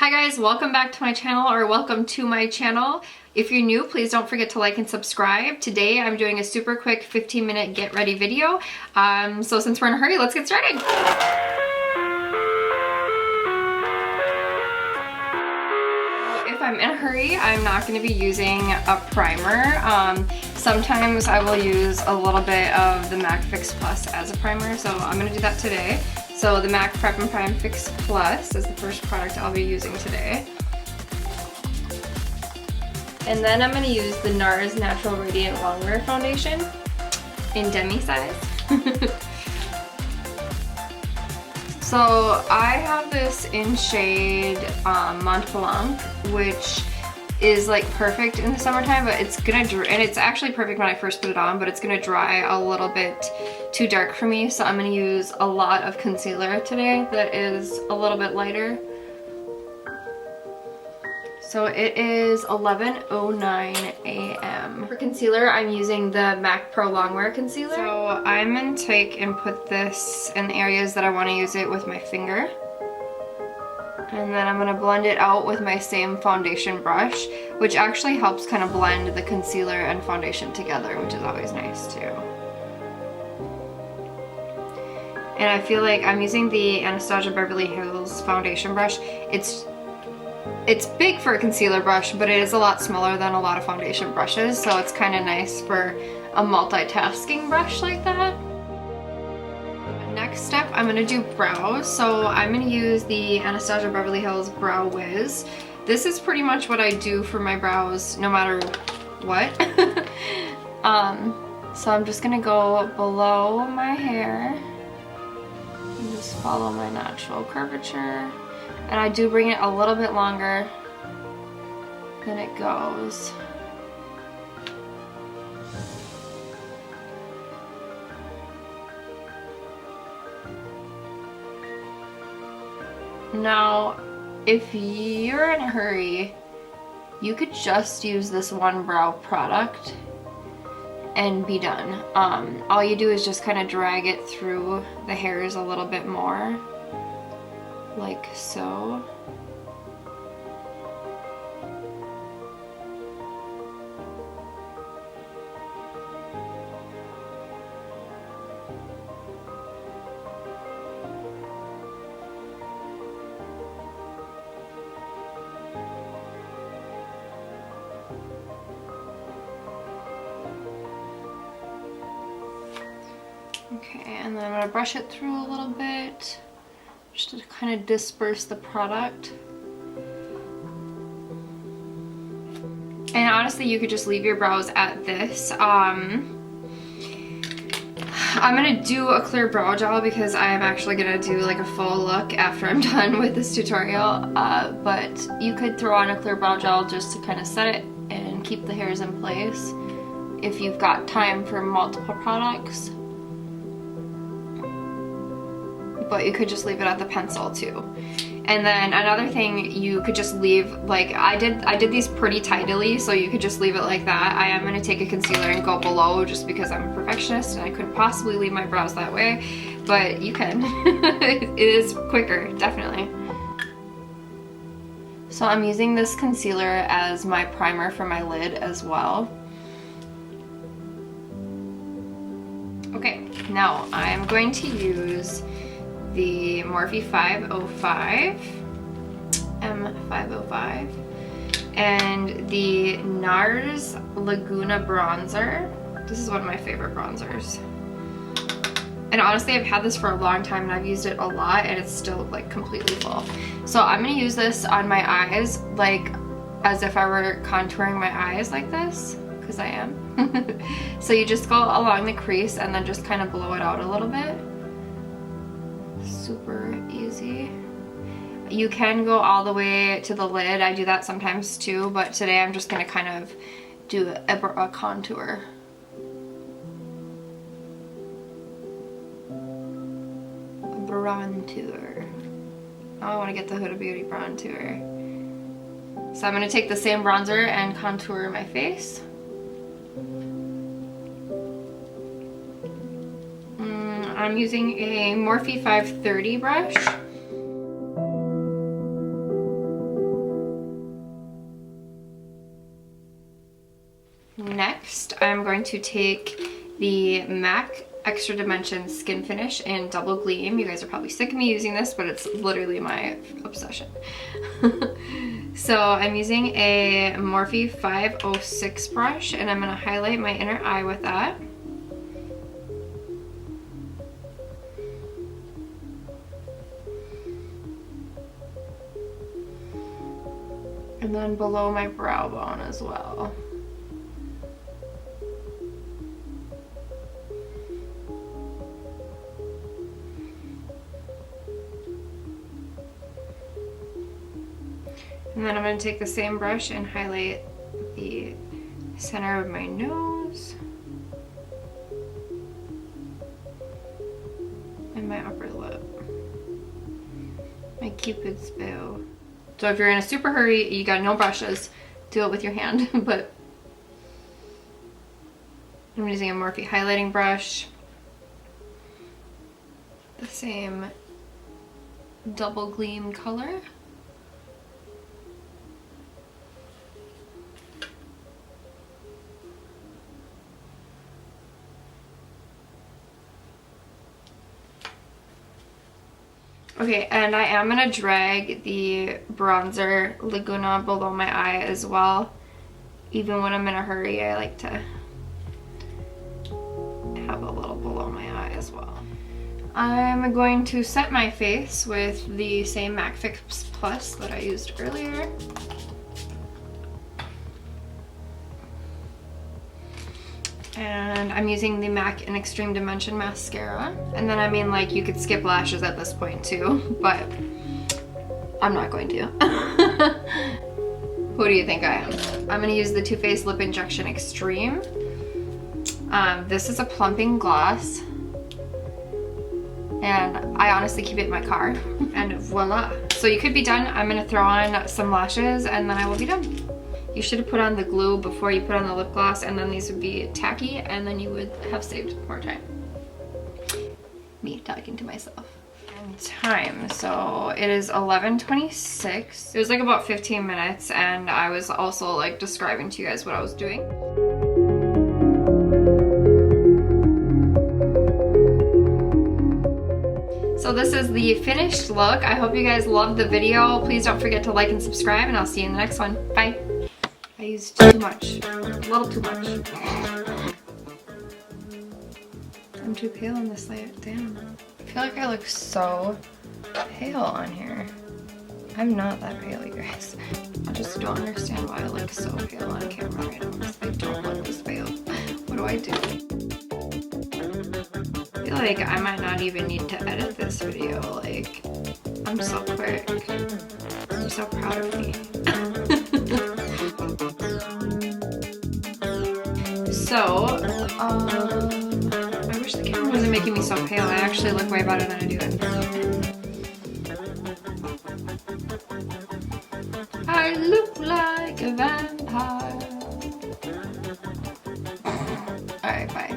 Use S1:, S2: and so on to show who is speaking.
S1: Hi guys, welcome back to my channel, or welcome to my channel. If you're new, please don't forget to like and subscribe. Today I'm doing a super quick 15-minute get ready video. So since we're in a hurry, let's get started. If I'm in a hurry, I'm not going to be using a primer. Sometimes I will use a little bit of the MAC Fix Plus as a primer, so I'm going to do that today. So the MAC Prep and Prime Fix Plus is the first product I'll be using today. And then I'm going to use the NARS Natural Radiant Longwear Foundation in Demi size. So I have this in shade Mont Blanc, which is like perfect in the summertime, but it's gonna dry, and it's actually perfect when I first put it on, but it's gonna dry a little bit too dark for me, so I'm gonna use a lot of concealer today that is a little bit lighter. So it is 11:09 a.m. For concealer, I'm using the MAC Prolongwear Concealer. So I'm gonna take and put this in the areas that I wanna use it with my finger. And then I'm gonna blend it out with my same foundation brush, which actually helps kind of blend the concealer and foundation together, which is always nice too. And I feel like I'm using the Anastasia Beverly Hills foundation brush. It's big for a concealer brush, but it is a lot smaller than a lot of foundation brushes, so it's kind of nice for a multitasking brush like that. Next step, I'm gonna do brows. So I'm gonna use the Anastasia Beverly Hills Brow Wiz. This is pretty much what I do for my brows no matter what. So I'm just gonna go below my hair and just follow my natural curvature. And I do bring it a little bit longer than it goes. Now, if you're in a hurry, you could just use this one brow product and be done. All you do is just kind of drag it through the hairs a little bit more, like so. Okay, and then I'm going to brush it through a little bit, just to kind of disperse the product. And honestly, you could just leave your brows at this. I'm going to do a clear brow gel because I am actually going to do like a full look after I'm done with this tutorial. But you could throw on a clear brow gel just to kind of set it and keep the hairs in place if you've got time for multiple products. But you could just leave it at the pencil too. And then another thing, you could just leave, like I did these pretty tidily, so you could just leave it like that. I am going to take a concealer and go below just because I'm a perfectionist and I couldn't possibly leave my brows that way, but you can. It is quicker, definitely. So I'm using this concealer as my primer for my lid as well. Okay, now I'm going to use the Morphe 505, M505, and the NARS Laguna bronzer. This is one of my favorite bronzers. And honestly, I've had this for a long time and I've used it a lot and it's still like completely full. So I'm gonna use this on my eyes, like as if I were contouring my eyes like this, because I am. So you just go along the crease and then just kind of blow it out a little bit. Super easy. You can go all the way to the lid. I do that sometimes too, but today I'm just going to kind of do a contour. A bronzer. Oh, I want to get the Huda Beauty bronzer. So I'm going to take the same bronzer and contour my face. I'm using a Morphe 530 brush. next, I'm going to take the MAC Extra Dimension Skinfinish in Double Gleam. You guys are probably sick of me using this, but it's literally my obsession. So I'm using a Morphe 506 brush, and I'm going to highlight my inner eye with that. And then below my brow bone as well. And then I'm going to take the same brush and highlight the center of my nose and my upper lip. My Cupid's bow. So if you're in a super hurry, you got no brushes, do it with your hand. But I'm using a Morphe highlighting brush, the same Double Gleam color. Okay, and I am going to drag the bronzer Laguna below my eye as well. Even when I'm in a hurry, I like to have a little below my eye as well. I'm going to set my face with the same MAC Fix Plus that I used earlier. And I'm using the MAC in Extreme Dimension Mascara. And then, I mean, like, you could skip lashes at this point too, but I'm not going to. Who do you think I am? I'm gonna use the Too Faced Lip Injection Extreme. This is a plumping gloss. And I honestly keep it in my car. And voila. So you could be done. I'm gonna throw on some lashes and then I will be done. You should have put on the glue before you put on the lip gloss, and then these would be tacky, and then you would have saved more time. Me talking to myself. And time, so it is 11:26. It was like about 15 minutes, and I was also like describing to you guys what I was doing. So this is the finished look. I hope you guys loved the video. Please don't forget to like and subscribe, and I'll see you in the next one. Bye. I used too much, a little too much. I'm too pale in this light, damn. I feel like I look so pale on here. I'm not that pale, you guys. I just don't understand why I look so pale on camera right now. I don't look this pale. What do I do? I feel like I might not even need to edit this video. Like, I'm so quick. I'm so proud of me. So, I wish the camera wasn't making me so pale. I actually look way better than I do it. I look like a vampire. Alright, bye.